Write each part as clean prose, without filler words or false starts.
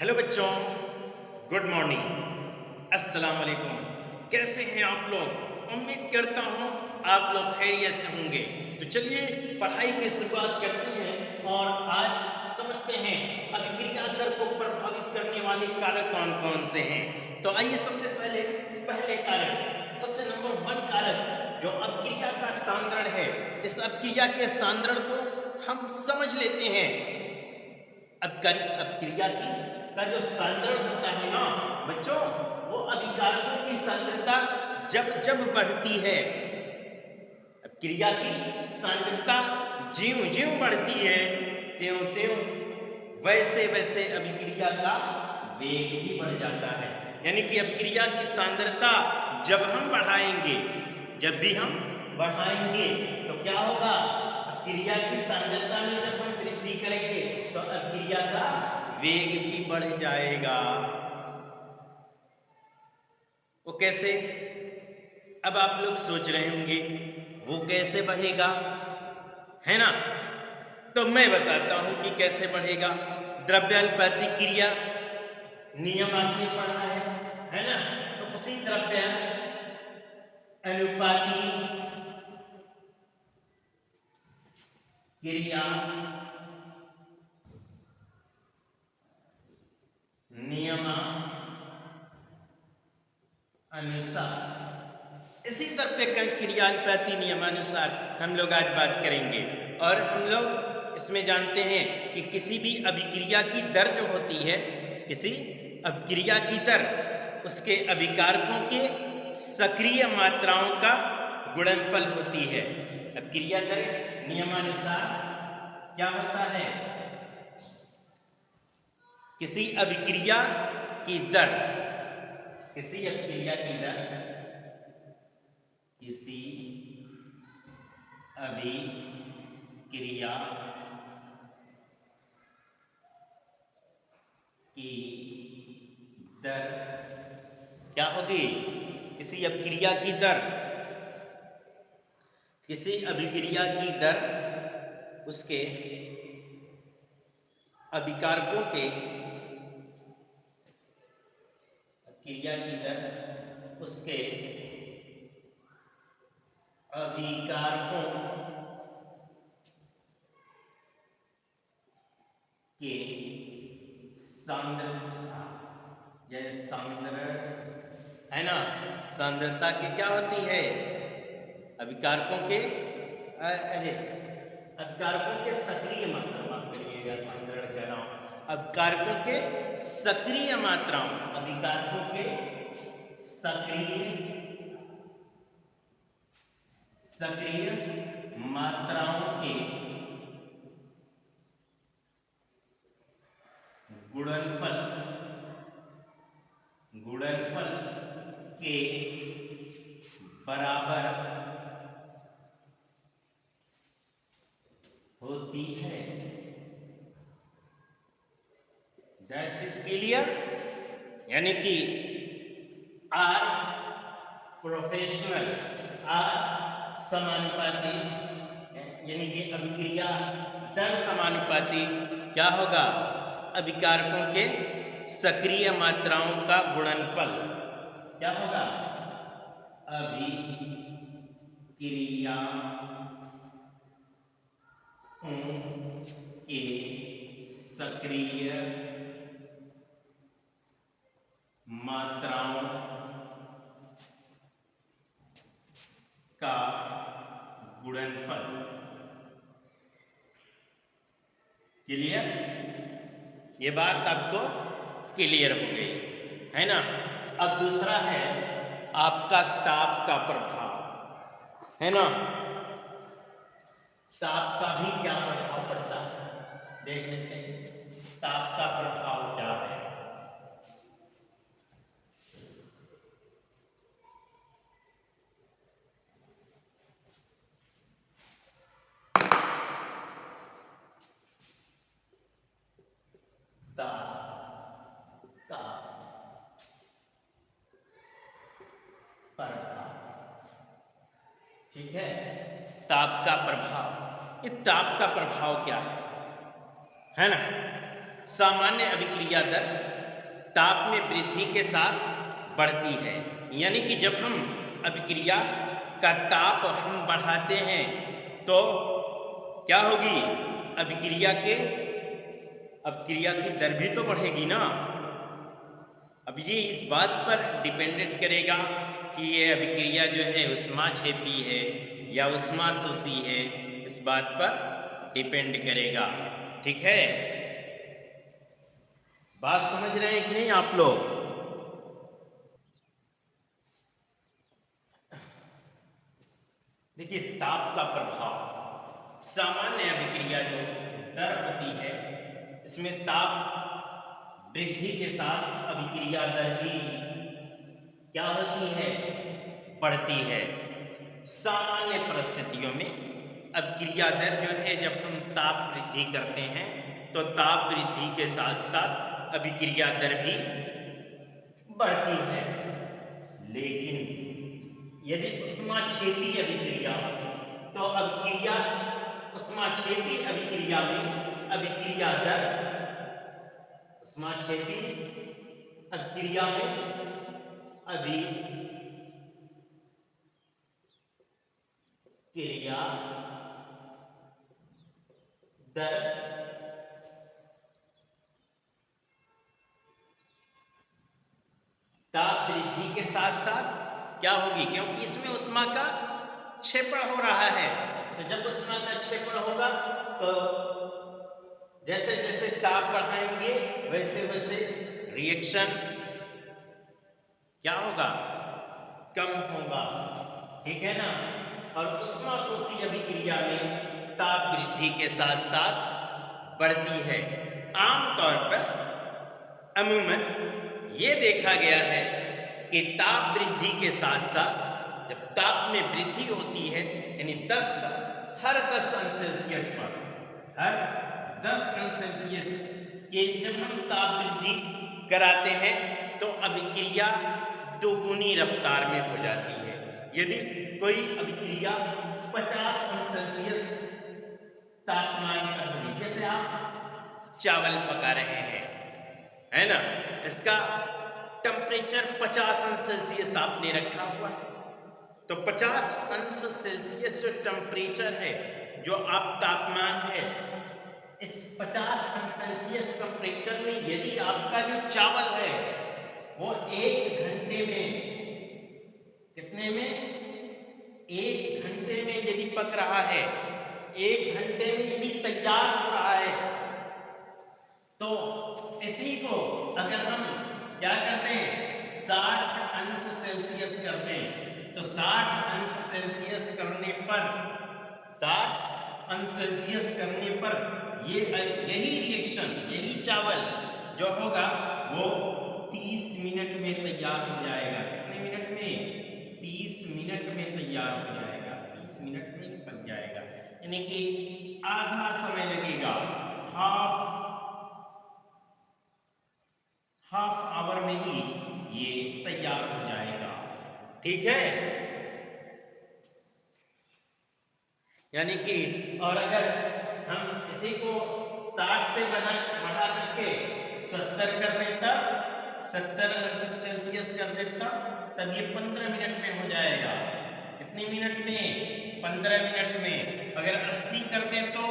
Hello बच्चों, good morning, अस्सलाम वालेकुम। कैसे हैं आप लोग? उम्मीद करता हूँ आप लोग खैरियत से होंगे। तो चलिए पढ़ाई की शुरुआत करते हैं और आज समझते हैं अभिक्रिया दर को प्रभावित करने वाले कारक कौन कौन से हैं। तो आइए सबसे पहले कारक, सबसे नंबर 1 कारक जो अभिक्रिया का सांद्रण है, इस अभिक्रिया के सांद्रण को हम समझ लेते हैं। अपक्रिया की का जो सांद्रण होता है ना बच्चों, वो अभिकारकों की सांद्रता जब जब बढ़ती है, अपक्रिया की सांद्रता ज्यों ज्यों बढ़ती है त्यों त्यों वैसे वैसे अभिक्रिया का वेग भी बढ़ जाता है। यानी कि अपक्रिया की सांद्रता जब हम बढ़ाएंगे, जब भी हम बढ़ाएंगे तो क्या होगा? अपक्रिया की सांद्रता में जब हम वृद्धि करेंगे तो अपक्रिया का वेग भी बढ़ जाएगा। वो कैसे? अब आप लोग सोच रहे होंगे वो कैसे बढ़ेगा, है ना? तो मैं बताता हूं कि कैसे बढ़ेगा। द्रव्यानुपाती क्रिया नियम आपने पढ़ा है ना? तो उसी द्रव्य अनुपाती क्रिया नियम अनुसार, इसी द्रव्य क्रियानुपाती नियमानुसार हम लोग आज बात करेंगे। और हम लोग इसमें जानते हैं कि किसी भी अभिक्रिया की दर जो होती है, किसी अभिक्रिया की दर उसके अभिकारकों के सक्रिय मात्राओं का गुणनफल होती है। अभिक्रिया दर नियमानुसार क्या होता है? किसी अभिक्रिया की दर, किसी अभिक्रिया की दर, किसी अभिक्रिया की दर क्या होगी? किसी अभिक्रिया की दर, किसी अभिक्रिया की दर उसके अभिकारकों के, क्रिया की दर उसके अभिकारकों के सांद्रता, यह सांद्रण है ना, सांद्रता की क्या होती है? अभिकारकों के अरे अभिकारकों के सक्रिय मात्रा, माफ करिएगा सांद्रण कह रहा हूं, अभिकारकों के सक्रिय मात्राओं, अभिकारकों के सक्रिय मात्राओं के गुणनफल के बराबर होती है। That's is clear? यानी कि आर प्रोफेशनल, आर समानुपाती, यानी कि अभिक्रिया दर समानुपाती क्या होगा? अभिकारकों के सक्रिय मात्राओं का गुणनफल क्या होगा? अभिक्रिया के सक्रिय मात्राओं का गुणनफल। क्लियर? ये बात आपको क्लियर हो गई है ना? अब दूसरा है आपका ताप का प्रभाव, है ना? ताप का भी क्या प्रभाव पड़ता है, देख लेते हैं। ताप का प्रभाव क्या है? ताप का प्रभाव, ठीक है? ताप का प्रभाव, ये ताप का प्रभाव क्या है ना? सामान्य अभिक्रिया दर ताप में वृद्धि के साथ बढ़ती है। यानी कि जब हम अभिक्रिया का ताप हम बढ़ाते हैं तो क्या होगी, अभिक्रिया की दर भी तो बढ़ेगी ना। अब ये इस बात पर डिपेंडेंट करेगा कि ये अभिक्रिया जो है ऊष्माक्षेपी है या ऊष्माशोषी है, इस बात पर डिपेंड करेगा। ठीक है, बात समझ रहे हैं कि नहीं आप लोग? देखिए, ताप का प्रभाव, सामान्य अभिक्रिया जो दर होती है इसमें ताप वृद्धि के साथ अभिक्रिया दर भी क्या होती है, बढ़ती है। सामान्य परिस्थितियों में अभिक्रिया दर जो है, जब हम ताप वृद्धि करते हैं तो ताप वृद्धि के साथ साथ अभिक्रिया दर भी बढ़ती है। लेकिन यदि ऊष्माक्षेपी अभिक्रिया तो ऊष्माक्षेपी अभिक्रिया में अभिक्रिया दर, ऊष्माक्षेपी अभिक्रिया में अभिक्रिया दर ताप वृद्धि के साथ साथ क्या होगी, क्योंकि इसमें ऊष्मा का क्षेपण हो रहा है। तो जब ऊष्मा का क्षेपण होगा तो जैसे जैसे ताप बढ़ाएंगे वैसे वैसे रिएक्शन क्या होगा, कम होगा। ठीक है ना। और ऊष्माशोषी अभिक्रिया में ताप वृद्धि के साथ साथ बढ़ती है। आमतौर पर अमूमन ये देखा गया है कि ताप वृद्धि के साथ साथ जब ताप में वृद्धि होती है, यानी हर 10 अंश सेल्सियस पर, हर 10 अंश सेल्सियस के जब हम ताप वृद्धि कराते हैं तो अभिक्रिया दोगुनी रफ्तार में हो जाती है। यदि कोई अभिक्रिया 50 अंश सेल्सियस तापमान पर बनी, जैसे आप चावल पका रहे हैं, है ना, इसका टेम्परेचर 50 अंश सेल्सियस आपने रखा हुआ है, तो 50 अंश सेल्सियस जो टेम्परेचर है, जो आप तापमान है, इस 50 अंश सेल्सियस टेम्परेचर में यदि आपका जो चावल है वो 1 घंटे में, कितने में, 1 घंटे में यदि पक रहा है, 1 घंटे में यदि तैयार हो रहा है, तो इसी को अगर हम क्या करते हैं, 60 अंश सेल्सियस करते हैं, तो 60 अंश सेल्सियस करने पर, 60 अंश सेल्सियस करने पर यही रिएक्शन, यही चावल जो होगा वो 30 मिनट में तैयार हो जाएगा। कितने मिनट में? 30 मिनट में तैयार हो जाएगा, 30 मिनट में पक जाएगा, यानी कि आधा समय लगेगा, हाफ आवर में ही ये तैयार हो जाएगा। ठीक है, यानी कि, और अगर हम इसी को 60 से बढ़ा करके 70 कर देता, 70 अंश सेल्सियस कर देता, तब ये 15 मिनट में हो जाएगा। कितने मिनट में? 15 मिनट में। अगर 80 कर दे तो,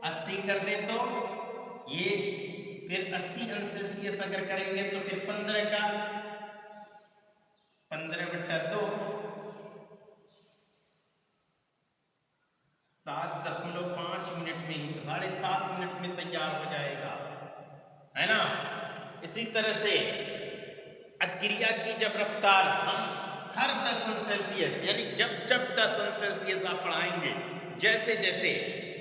80 कर दे तो ये फिर 80 अंश सेल्सियस अगर करेंगे तो फिर 15 का 15/2, 7.5 मिनट में ही, 7.5 मिनट में तैयार हो जाएगा, है ना। इसी तरह से अभिक्रिया की जब रफ्तार हम हर 10 अंश सेल्सियस, यानी जब 10 अंश सेल्सियस आप बढ़ाएंगे, जैसे जैसे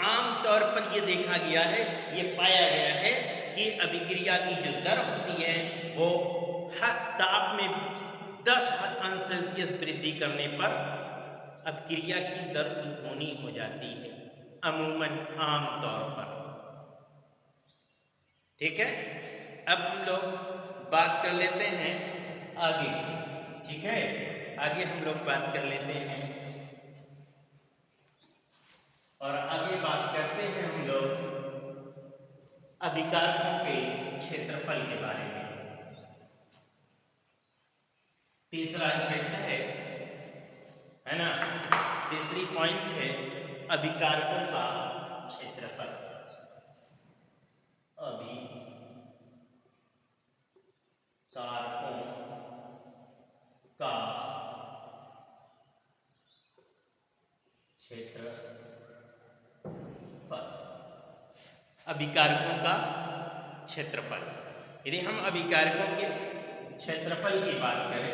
आमतौर पर यह देखा गया है, ये पाया गया है कि अभिक्रिया की जो दर होती है वो हर ताप में 10 अंश सेल्सियस वृद्धि करने पर अभिक्रिया की दर दुगुनी हो जाती है, अमूमन, आमतौर पर। ठीक है, अब हम लोग बात कर लेते हैं आगे। ठीक है, आगे हम लोग बात कर लेते हैं, और आगे बात करते हैं हम लोग अभिकारकों के क्षेत्रफल के बारे में। तीसरा इफेक्ट है ना, तीसरी पॉइंट है अभिकारकों का क्षेत्रफल। अभिकारकों का क्षेत्रफल। अभिकारकों का क्षेत्रफल। यदि हम अभिकारकों के क्षेत्रफल की बात करें,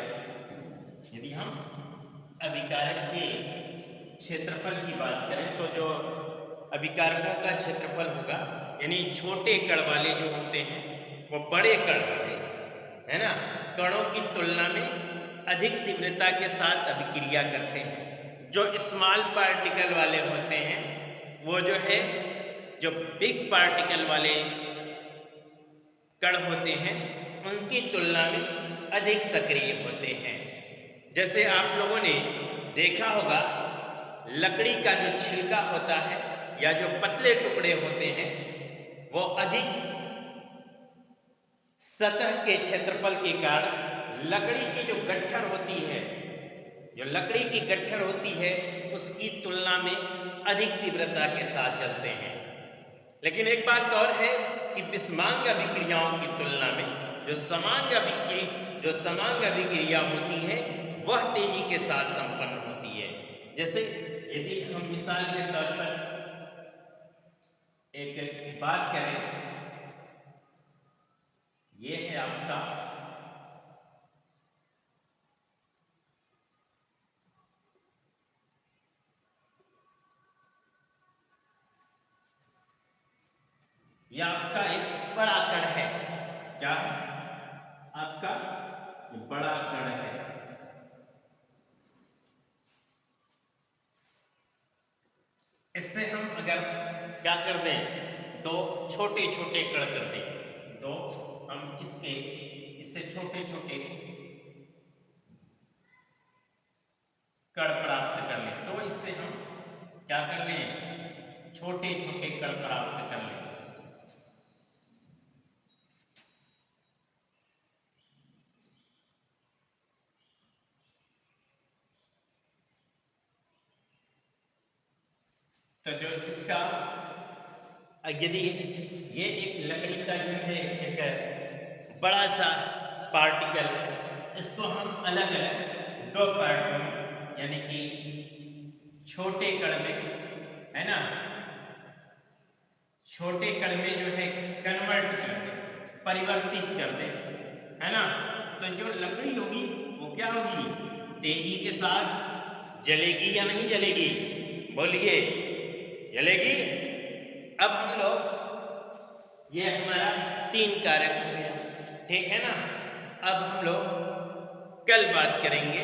यदि हम अभिकारक के क्षेत्रफल की बात करें तो जो अभिकारकों का क्षेत्रफल होगा, यानी छोटे कण वाले जो होते हैं वो बड़े कण वाले, है ना, कणों की तुलना में अधिक तीव्रता के साथ अभिक्रिया करते हैं। जो स्मॉल पार्टिकल वाले होते हैं वो जो है, जो बिग पार्टिकल वाले कण होते हैं उनकी तुलना में अधिक सक्रिय होते हैं। जैसे आप लोगों ने देखा होगा, लकड़ी का जो छिलका होता है या जो पतले टुकड़े होते हैं वो अधिक सतह के क्षेत्रफल के कारण लकड़ी की जो गट्ठर होती है, जो लकड़ी की गट्ठर होती है उसकी तुलना में अधिक तीव्रता के साथ जलते हैं। लेकिन एक बात और है कि विषमांग अभिक्रियाओं की तुलना में जो समांग अभिक्रिया होती है वह तेजी के साथ संपन्न होती है। जैसे यदि हम मिसाल के तौर पर एक बात करें, ये है आपका यह आपका एक बड़ा कण है। क्या आपका बड़ा कण है। इससे हम अगर क्या कर दें, दो छोटे छोटे कण कर दें, तो हम इससे छोटे छोटे कण प्राप्त कर लें। तो इससे हम क्या कर लें, छोटे छोटे कण प्राप्त कर लें। तो जो इसका, यदि ये एक लकड़ी का जो है एक बड़ा सा पार्टिकल है, इसको हम अलग अलग दो पार्टों में, यानी कि छोटे कण में, है ना, छोटे कण में जो है कन्वर्ट कर दे, परिवर्तित कर दे, है ना, तो जो लकड़ी होगी वो क्या होगी, तेजी के साथ जलेगी या नहीं जलेगी, बोलिए, जलेगी। अब हम लोग, ये हमारा 3 कारक हो गया, ठीक है ना। अब हम लोग कल बात करेंगे